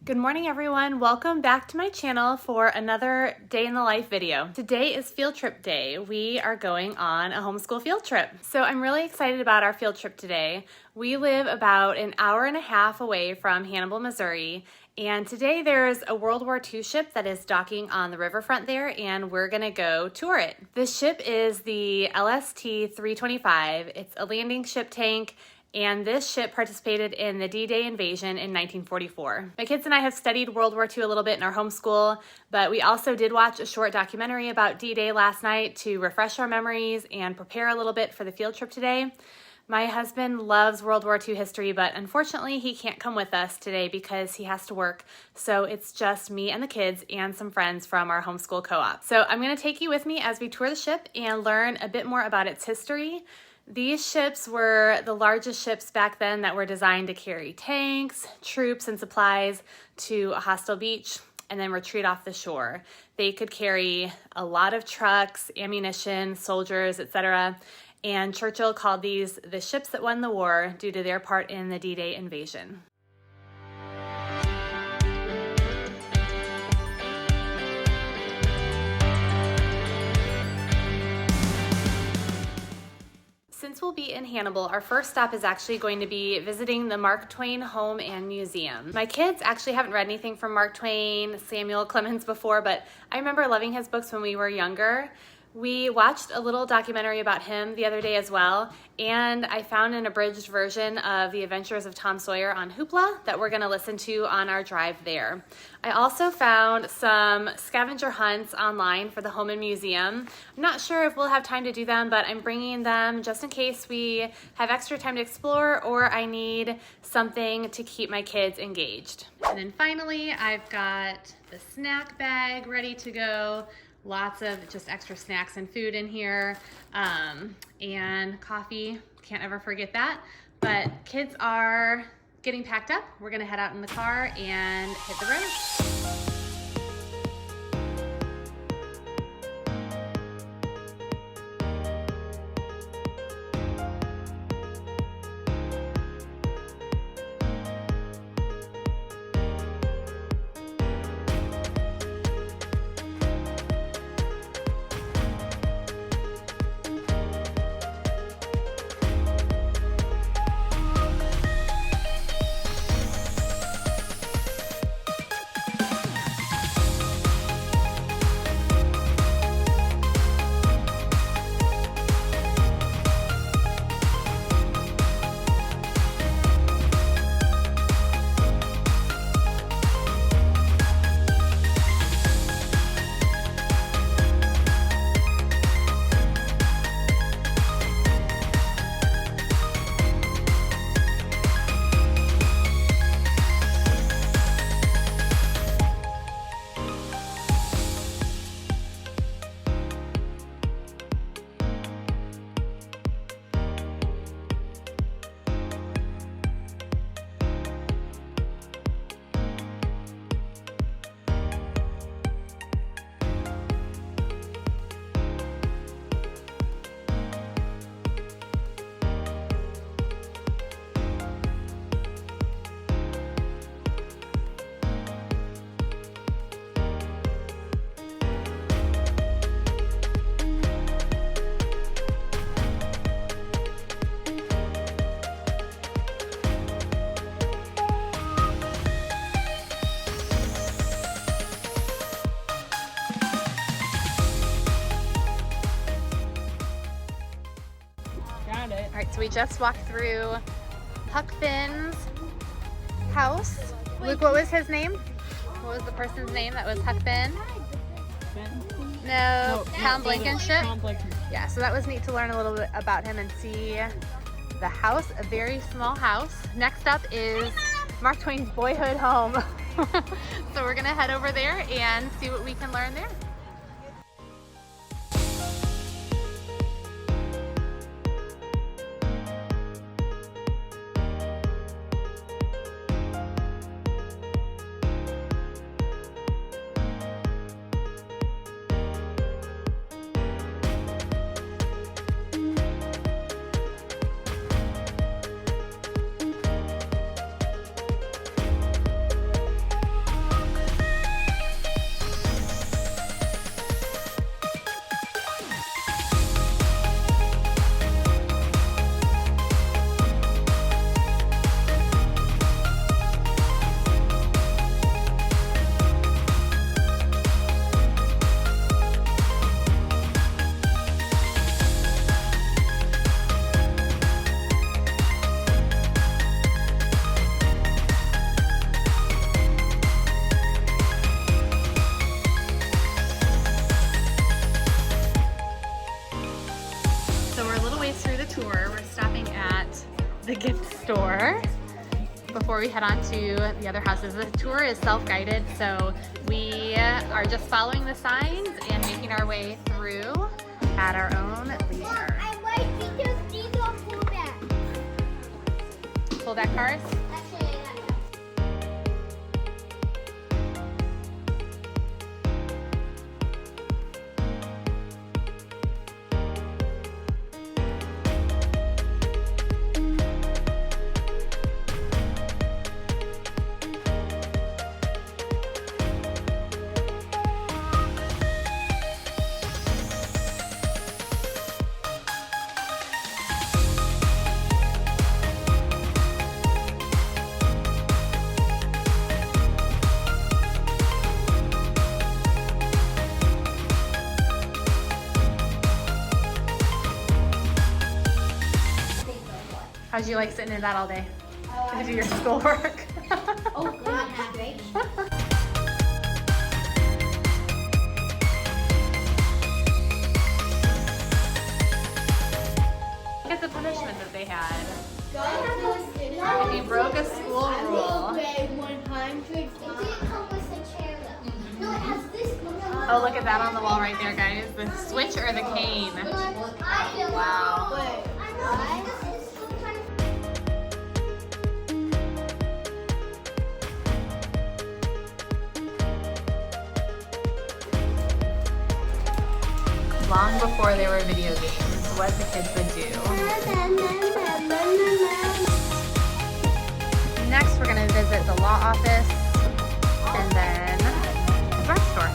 Good morning, everyone. Welcome back to my channel for another day in the life video. Today is field trip day. We are going on a homeschool field trip. So I'm really excited about our field trip today. We live about an hour and a half away from Hannibal, Missouri. And today there's a World War II ship that is docking on the riverfront there, and we're gonna go tour it. This ship is the LST-325. It's a landing ship tank, and this ship participated in the D-Day invasion in 1944. My kids and I have studied World War II a little bit in our homeschool, but we also did watch a short documentary about D-Day last night to refresh our memories and prepare a little bit for the field trip today. My husband loves World War II history, but unfortunately he can't come with us today because he has to work. So it's just me and the kids and some friends from our homeschool co-op. So I'm gonna take you with me as we tour the ship and learn a bit more about its history. These ships were the largest ships back then that were designed to carry tanks, troops, and supplies to a hostile beach and then retreat off the shore. They could carry a lot of trucks, ammunition, soldiers, etc. And Churchill called these the ships that won the war due to their part in the D-Day invasion. Since we'll be in Hannibal, our first stop is actually going to be visiting the Mark Twain Home and Museum. My kids actually haven't read anything from Mark Twain, Samuel Clemens before, but I remember loving his books when we were younger. We watched a little documentary about him the other day as well, and I found an abridged version of The Adventures of Tom Sawyer on Hoopla that we're gonna listen to on our drive there. I also found some scavenger hunts online for the home and museum. I'm not sure if we'll have time to do them, but I'm bringing them just in case we have extra time to explore or I need something to keep my kids engaged. And then finally, I've got the snack bag ready to go. Lots of just extra snacks and food in here, and coffee, can't ever forget that. But kids are getting packed up. We're gonna head out in the car and hit the road. All right, so we just walked through Huck Finn's house. Luke, what was his name? What was the person's name that was Huck Finn? No, Tom Blankenship. Yeah, so that was neat to learn a little bit about him and see the house, a very small house. Next up is Mark Twain's boyhood home. So we're gonna head over there and see what we can learn there. before we head on to the other houses. The tour is self-guided, so we are just following the signs and making our way through at our own leisure. I like because these are pullback. Pullback cars? How'd you like sitting in that all day? To do your schoolwork? Oh, goodness gracious. Look at the punishment that they had. If you broke a school rule. Oh, look at that on the wall right there, guys. The switch or the cane? Wow. Long before there were video games, what the kids would do. Next, we're going to visit the law office and then the drugstore.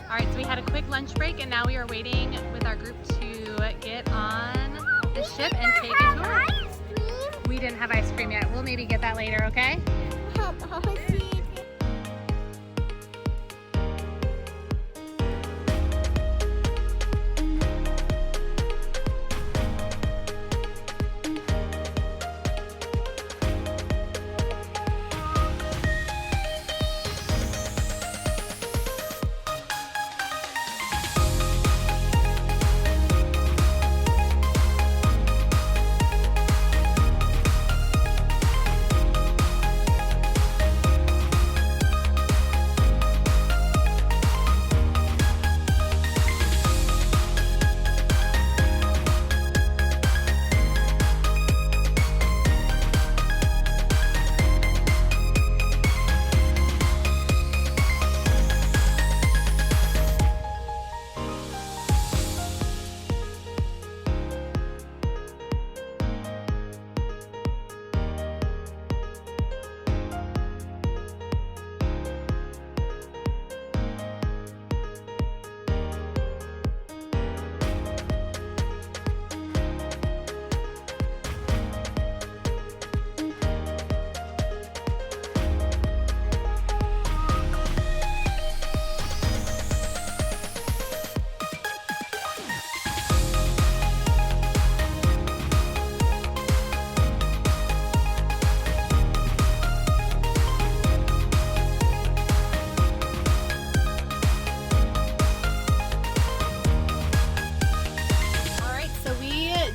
All right, so we had a quick lunch break and now we are waiting with our group to get on the ship and take a tour. We didn't have ice cream yet. We'll maybe get that later, okay?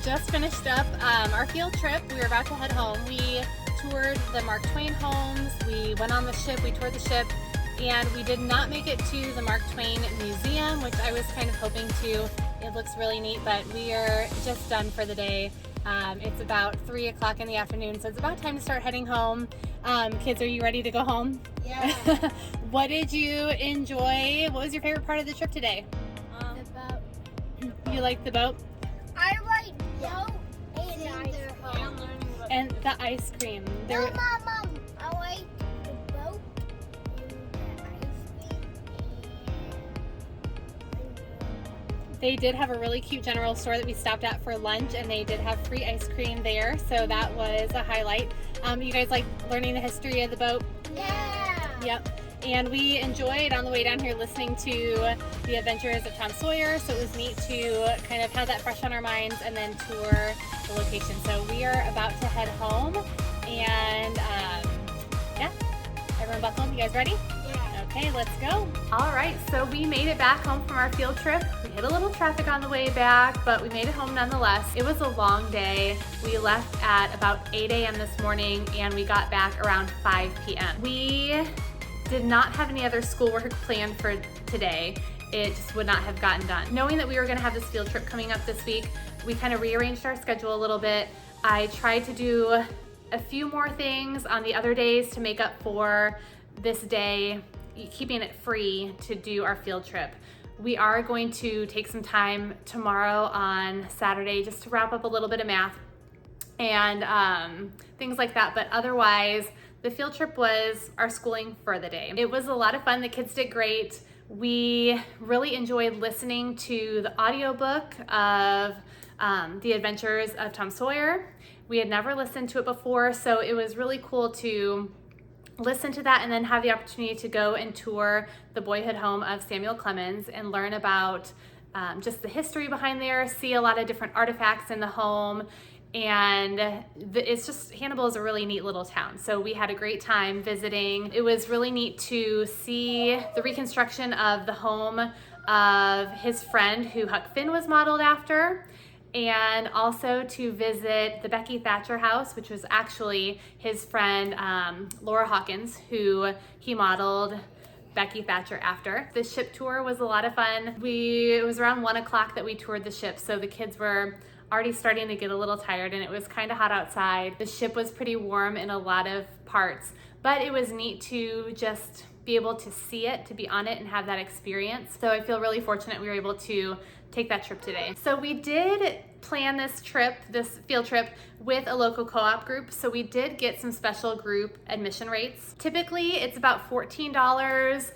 Just finished up our field trip. We were about to head home. We toured the Mark Twain homes, we went on the ship, we toured the ship, and we did not make it to the Mark Twain Museum, which I was kind of hoping to. It looks really neat, but we are just done for the day. It's about 3 o'clock in the afternoon, so it's about time to start heading home. Kids, are you ready to go home? Yeah. What did you enjoy? What was your favorite part of the trip today? The boat. You liked the boat? I like boat and ice cream. And the ice cream. No, Mom, I like the boat and the ice cream and They did have a really cute general store that we stopped at for lunch, and they did have free ice cream there, so that was a highlight. You guys like learning the history of the boat? Yeah. Yep. And we enjoyed on the way down here listening to the adventures of Tom Sawyer, so it was neat to kind of have that fresh on our minds and then tour the location. So we are about to head home, and yeah, everyone buckle up. You guys ready? Yeah. Okay, let's go. All right, so we made it back home from our field trip. We hit a little traffic on the way back, but we made it home nonetheless. It was a long day. We left at about 8 a.m. this morning, and we got back around 5 p.m. We did not have any other schoolwork planned for today. It just would not have gotten done. Knowing that we were gonna have this field trip coming up this week, we kind of rearranged our schedule a little bit. I tried to do a few more things on the other days to make up for this day, keeping it free to do our field trip. We are going to take some time tomorrow on Saturday just to wrap up a little bit of math and things like that, but otherwise, the field trip was our schooling for the day. It was a lot of fun. The kids did great. We really enjoyed listening to the audiobook of The Adventures of Tom Sawyer. We had never listened to it before, so it was really cool to listen to that and then have the opportunity to go and tour the boyhood home of Samuel Clemens and learn about just the history behind there, see a lot of different artifacts in the home. And it's just, Hannibal is a really neat little town. So we had a great time visiting. It was really neat to see the reconstruction of the home of his friend who Huck Finn was modeled after, and also to visit the Becky Thatcher house, which was actually his friend Laura Hawkins, who he modeled Becky Thatcher after. The ship tour was a lot of fun. It was around 1 o'clock that we toured the ship, so the kids were already starting to get a little tired, and it was kind of hot outside. The ship was pretty warm in a lot of parts, but it was neat to just be able to see it, to be on it and have that experience. So I feel really fortunate we were able to take that trip today. So we did plan this trip, this field trip, with a local co-op group. So we did get some special group admission rates. Typically it's about $14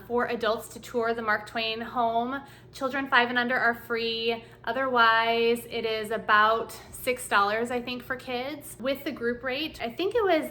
for adults to tour the Mark Twain Home. Children 5 and under are free. Otherwise, it is about $6, I think, for kids. With the group rate, I think it was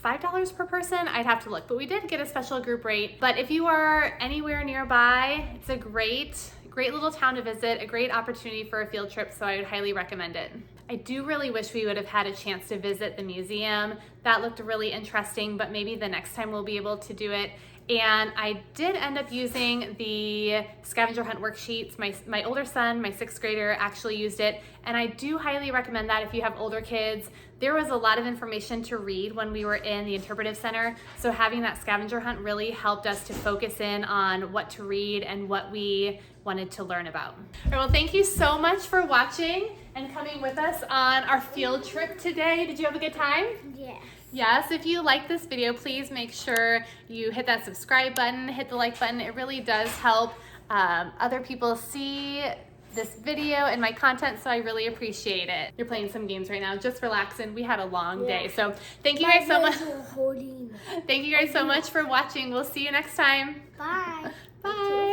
$5 per person. I'd have to look, but we did get a special group rate. But if you are anywhere nearby, it's a great little town to visit, a great opportunity for a field trip, so I would highly recommend it. I do really wish we would have had a chance to visit the museum. That looked really interesting, but maybe the next time we'll be able to do it. And I did end up using the scavenger hunt worksheets. My older son, my 6th grader, actually used it, and I do highly recommend that if you have older kids. There was a lot of information to read when we were in the interpretive center, so having that scavenger hunt really helped us to focus in on what to read and what we wanted to learn about. All right, well, thank you so much for watching and coming with us on our field trip today. Did you have a good time? Yeah. Yes, if you like this video, please make sure you hit that subscribe button, hit the like button. It really does help other people see this video and my content, so I really appreciate it. You're playing some games right now, just relaxing. We had a long day, so thank you guys so much. Thank you guys so much for watching. We'll see you next time. Bye. Bye.